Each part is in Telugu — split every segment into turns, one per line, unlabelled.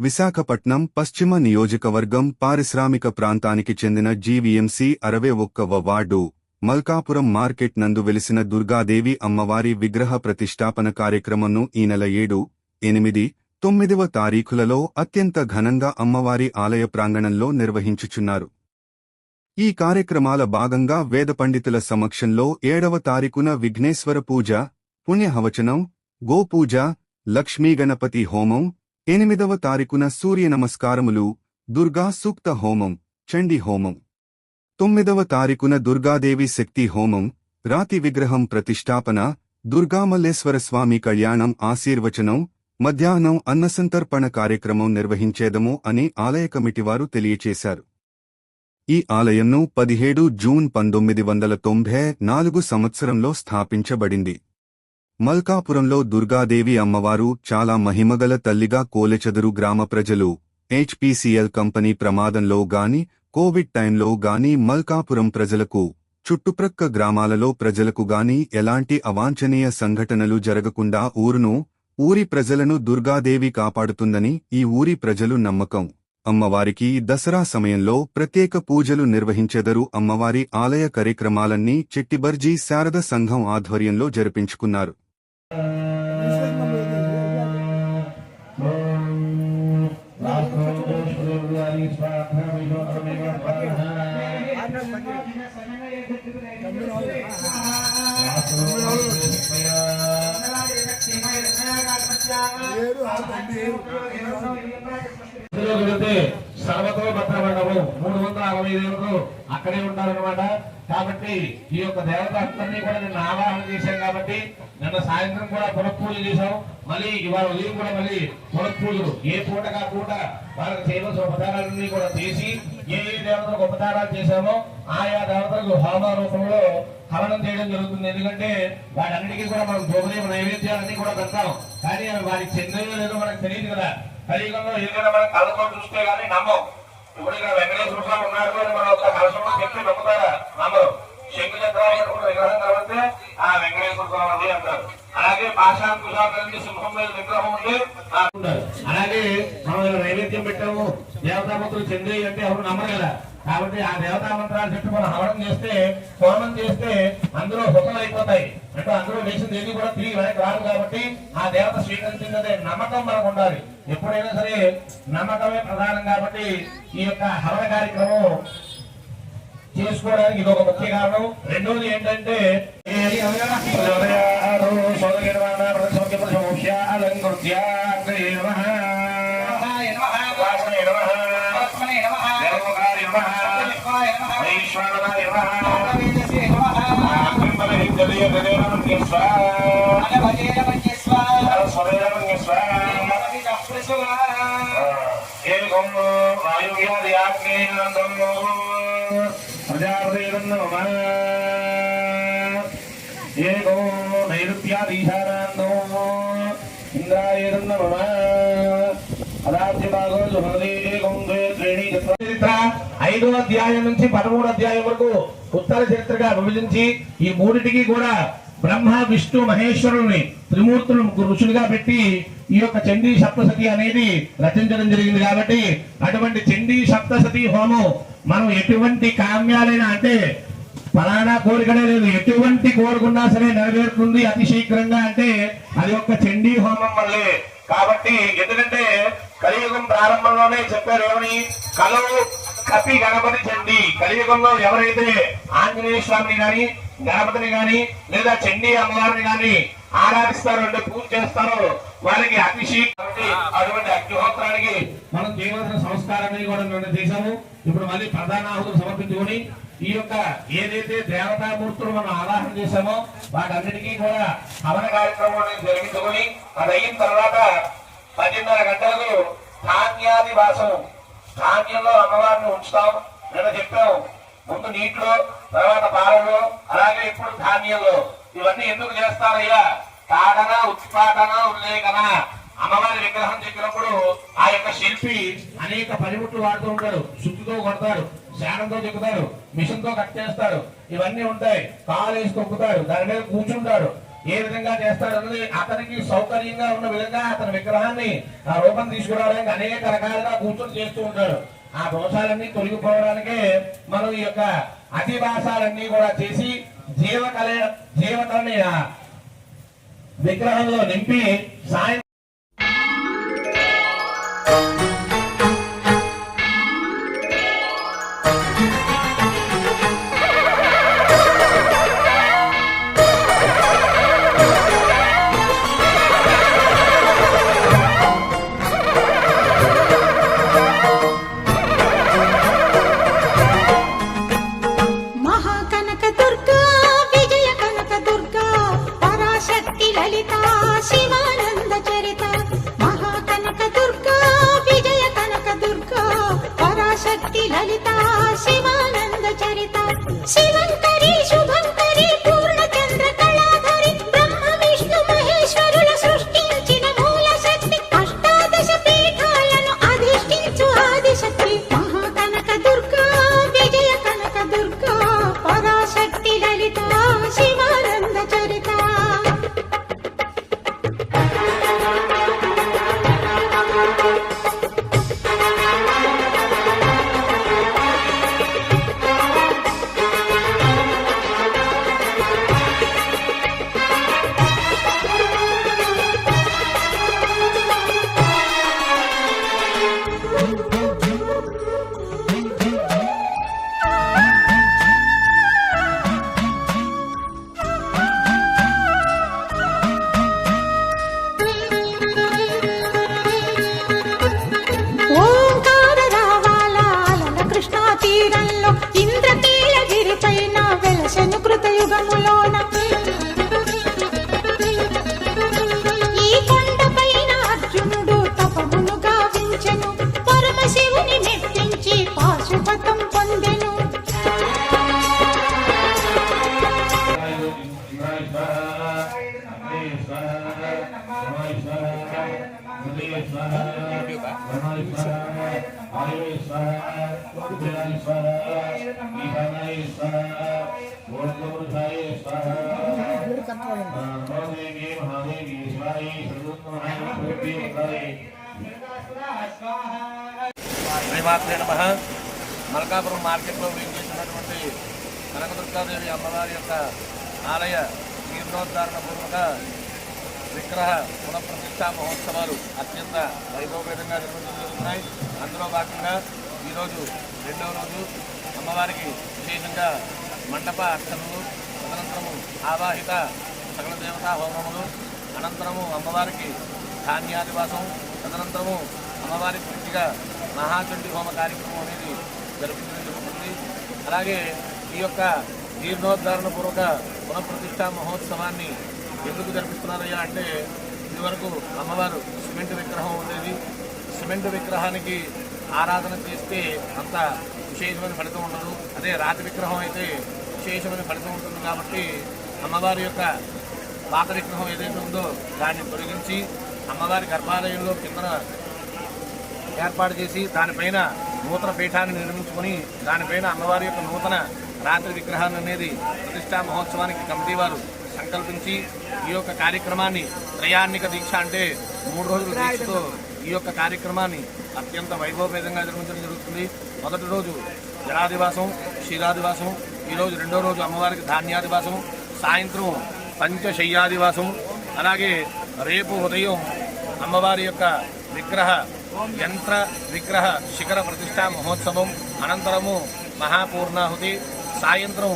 విశాఖపట్నం పశ్చిమ నియోజకవర్గం పారిశ్రామిక ప్రాంతానికి చెందిన జీవీఎంసీ 61వ వార్డు మల్కాపురం మార్కెట్ నందు వెలిసిన దుర్గాదేవి అమ్మవారి విగ్రహ ప్రతిష్ఠాపన కార్యక్రమంను ఈ నెల 7, 8, 9వ తారీఖులలో అత్యంత ఘనంగా అమ్మవారి ఆలయ ప్రాంగణంలో నిర్వహించుచున్నారు. ఈ కార్యక్రమాల భాగంగా వేద పండితుల సమక్షంలో 7వ తారీఖున విఘ్నేశ్వర పూజ, పుణ్యహవచనం, గోపూజ, లక్ష్మీగణపతి హోమం, 8వ తారీఖున సూర్య నమస్కారములు, దుర్గా సూక్త హోమం, చండీ హోమం, 9వ తారీఖున దుర్గాదేవి శక్తి హోమం, రాతి విగ్రహం ప్రతిష్ఠాపన, దుర్గామల్లేశ్వరస్వామి కళ్యాణం ఆశీర్వచనం, మధ్యాహ్నం అన్నసంతర్పణ కార్యక్రమం నిర్వహించేదము అని ఆలయ కమిటీవారు తెలియచేశారు. ఈ ఆలయంను 17 జూన్ 1994 సంవత్సరంలో స్థాపించబడింది. మల్కాపురంలో దుర్గాదేవి అమ్మవారు చాలా మహిమగల తల్లిగా కోలెచెదరు గ్రామ ప్రజలు హెచ్పీసీఎల్ కంపెనీ ప్రమాదంలో గాని కోవిడ్ టైంలో గాని మల్కాపురం ప్రజలకు, చుట్టుప్రక్క గ్రామాలలో ప్రజలకు గాని ఎలాంటి అవాంఛనీయ సంఘటనలు జరగకుండా ఊరి ప్రజలను దుర్గాదేవి కాపాడుతుందని ఈ ఊరి ప్రజలు నమ్మకం. అమ్మవారికి దసరా సమయంలో ప్రత్యేక పూజలు నిర్వహించెదరు. అమ్మవారి ఆలయ కార్యక్రమాలన్నీ చెట్టిబర్జీ శారద సంఘం ఆధ్వర్యంలో జరిపించుకున్నారు.
సర్వతోభద్రమండము 365 అక్కడే ఉంటారనమాట. కాబట్టి ఈ యొక్క దేవత అందరినీ కూడా నిన్న ఆవాహన చేశాం. కాబట్టి నిన్న సాయంత్రం కూడా పునఃపూజ చేశాం. మళ్ళీ ఇవాళ ఉదయం కూడా మళ్ళీ పునఃపూజలు ఏ పూటగా పూట వాళ్ళకి చేయవలసిన ఉపచారాలన్నీ కూడా చేసి ఏ దేవతలకు ఉపచారాలు చేశామో ఆయా దేవతలకు హోమ రూపంలో హవనం చేయడం జరుగుతుంది. ఎందుకంటే వాటన్నిటికీ కూడా మనం భోగదేవ నైవేద్యాలన్నీ కూడా పెడతాం. కానీ అవి వారికి చెందినో లేదో మనకు తెలియదు కదా. కలియుగంలో ఏదైనా మనం కళ్ళతో చూస్తే గానీ నమ్మం. ఇప్పుడు ఇక్కడ వెంకటేశ్వర స్వామి ఉన్నారు అని మనం ఒక కలశంలో చెప్పి నమ్ముతారా? నమ్మరు. శంకు చక్రాలు విగ్రహం కాబట్టి ఆ వెంకటేశ్వర స్వామి అంటారు. అలాగే పాషాంకుశాన్ని సింహం మీద విగ్రహం ఉంటే అలాగే మనం నైవేద్యం పెట్టాము దేవతామంత్రులు చెంది అంటే ఎవరు నమ్మరు కదా. కాబట్టి ఆ దేవతా మంత్రాలు చెప్పి మనం హవనం చేస్తే, హోమం చేస్తే అందులో హుతం అయిపోతాయి. అంటే అందులో వేసింది ఏది కూడా తిరిగి వెనక్కి రాదు. కాబట్టి ఆ దేవత స్వీకరించిందనే నమ్మకం మనకు ఉండాలి. ఎప్పుడైనా సరే నమ్మకమే ప్రధానం. కాబట్టి ఈ యొక్క హవన కార్యక్రమం చేసుకోవడానికి ఇది ఒక ముఖ్య కారణం. రెండోది ఏంటంటే ఐదో అధ్యాయం నుంచి 13వ అధ్యాయం వరకు ఉత్తర చరిత్రగా విభజించి ఈ మూడిటికి కూడా బ్రహ్మ, విష్ణు, మహేశ్వరుని త్రిమూర్తులు ఋషులుగా పెట్టి ఈ యొక్క చండీ సప్తసతి అనేది రచించడం జరిగింది. కాబట్టి అటువంటి చండీ సప్తసతి హోమం మనం ఎటువంటి కామ్యాలైనా అంటే ఫలానా కోరికనే లేదు, ఎటువంటి కోరుకున్నా సరే నెరవేరుతుంది అతి శీఘ్రంగా. అంటే అది ఒక్క చండీ హోమం వల్లే. కాబట్టి ఎందుకంటే కలియుగం ప్రారంభంలోనే చెప్పారు ఏమని, కలవు కపి గణపతి చండీ. కలియుగంలో ఎవరైతే ఆంజనేయ స్వామిని గాని గణపతిని గాని లేదా చండీ అమ్మవారిని గాని ఆరాధిస్తారో అంటే పూజ చేస్తారో వారికి అతి శీఘ్రం అటువంటి అగ్నిహోత్రానికి మనం చేయవలసిన సంస్కారాన్ని కూడా మేము చేశాము. ఇప్పుడు మళ్ళీ ప్రధానాహుతులు సమర్పించుకొని ఈ యొక్క ఏదైతే దేవతామూర్తులు మనం ఆవాహన చేశామో వాటన్నిటికీ కూడా హవన కార్యక్రమాన్ని జరిగించుకొని అది అయిన తర్వాత 10:30 గంటలకు ధాన్యాది వాసం, ధాన్యంలో అమ్మవారిని ఉంచుతాం. నిన్న చెప్పాము ముందు నీటిలో, తర్వాత పాలలో, అలాగే ఇప్పుడు ధాన్యంలో. ఇవన్నీ ఎందుకు చేస్తారయ్యా? తాడన, ఉత్పాదన, ఉల్లేఖన. అమ్మవారి విగ్రహం చెప్పినప్పుడు ఆ యొక్క శిల్పి అనేక పనిముట్లు వాడుతూ ఉంటాడు. సుత్తితో కొడతాడు, శానంతో చెక్కుతాడు, మిషన్ తో కట్ చేస్తాడు. ఇవన్నీ ఉంటాయి. కాలు వేసి తొక్కుతాడు, దాని మీద కూర్చుంటాడు. ఏ విధంగా చేస్తాడన్నది అతనికి సౌకర్యంగా ఉన్న విధంగా అతని విగ్రహాన్ని ఆ రూపం తీసుకురావడానికి అనేక రకాలుగా కూర్చొని చేస్తూ ఉంటాడు. ఆ దోషాలన్నీ తొలగిపోవడానికే మనం ఈ యొక్క అధివాసాలన్నీ కూడా చేసి జీవకళని విగ్రహంలో నింపి సాయం శ్రీమాత్రే నమః. మల్కాపురం మార్కెట్లో వేయించినటువంటి కనకదుర్గాదేవి అమ్మవారి యొక్క ఆలయ జీర్ణోద్ధారణ పూర్వక విగ్రహ పునఃప్రతిష్ఠా మహోత్సవాలు అత్యంత వైభవపేతంగా జరుగుతున్నాయి. అందులో భాగంగా ఈరోజు రెండవ రోజు అమ్మవారికి విశేషంగా మండప అర్చనలు, తదనంతరము ఆవాహిత సకల దేవతా హోమములు, అనంతరము అమ్మవారికి ధాన్యాదివాసం, తదనంతరము అమ్మవారికి పూర్తిగా మహాచండి హోమ కార్యక్రమం అనేది జరుగుతుంది. అలాగే ఈ యొక్క జీర్ణోద్ధారణ పూర్వక పునఃప్రతిష్ఠా మహోత్సవాన్ని ఎందుకు జరిపిస్తున్నారయ్యా అంటే, ఇదివరకు అమ్మవారు సిమెంట్ విగ్రహం ఉండేది. సిమెంట్ విగ్రహానికి ఆరాధన చేస్తే అంత విశేషమైన ఫలితం ఉండదు. అదే రాతి విగ్రహం అయితే విశేషమైన ఫలితం ఉంటుంది. కాబట్టి అమ్మవారి యొక్క పాత విగ్రహం ఏదైతే ఉందో దాన్ని తొలగించి అమ్మవారి గర్భాలయంలో కిందన ఏర్పాటు చేసి దానిపైన నూతన పీఠాన్ని నిర్మించుకొని దానిపైన అమ్మవారి యొక్క నూతన రాత్రి విగ్రహాన్ని అనేది ప్రతిష్టా మహోత్సవానికి కమిటీ వారు సంకల్పించి ఈ యొక్క కార్యక్రమాన్ని త్రయాన్నిక దీక్ష అంటే 3 రోజుల దీక్షతో ఈ యొక్క కార్యక్రమాన్ని అత్యంత వైభవపేతంగా నిర్వహించడం జరుగుతుంది. మొదటి రోజు జలాదివాసం, క్షీరాదివాసం, ఈరోజు రెండో రోజు అమ్మవారికి ధాన్యాదివాసం, సాయంత్రం పంచశయ్యాదివాసం, అలాగే రేపు ఉదయం అమ్మవారి యొక్క విగ్రహ యంత్ర విగ్రహ శిఖర ప్రతిష్టా మహోత్సవం, అనంతరము మహాపూర్ణాహుతి, సాయంత్రం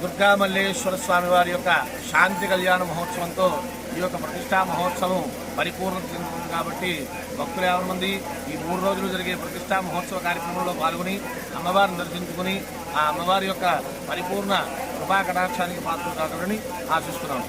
దుర్గామల్లేశ్వర స్వామి వారి యొక్క శాంతి కళ్యాణ మహోత్సవంతో ఈ యొక్క ప్రతిష్టా మహోత్సవం పరిపూర్ణత చెందుతుంది. కాబట్టి భక్తులు 50 మంది ఈ 3 రోజులు జరిగే ప్రతిష్టా మహోత్సవ కార్యక్రమంలో పాల్గొని అమ్మవారిని దర్శించుకుని ఆ అమ్మవారి యొక్క పరిపూర్ణ కృపా కటాక్షానికి పాత్రలు కాగలని ఆశిస్తున్నాను.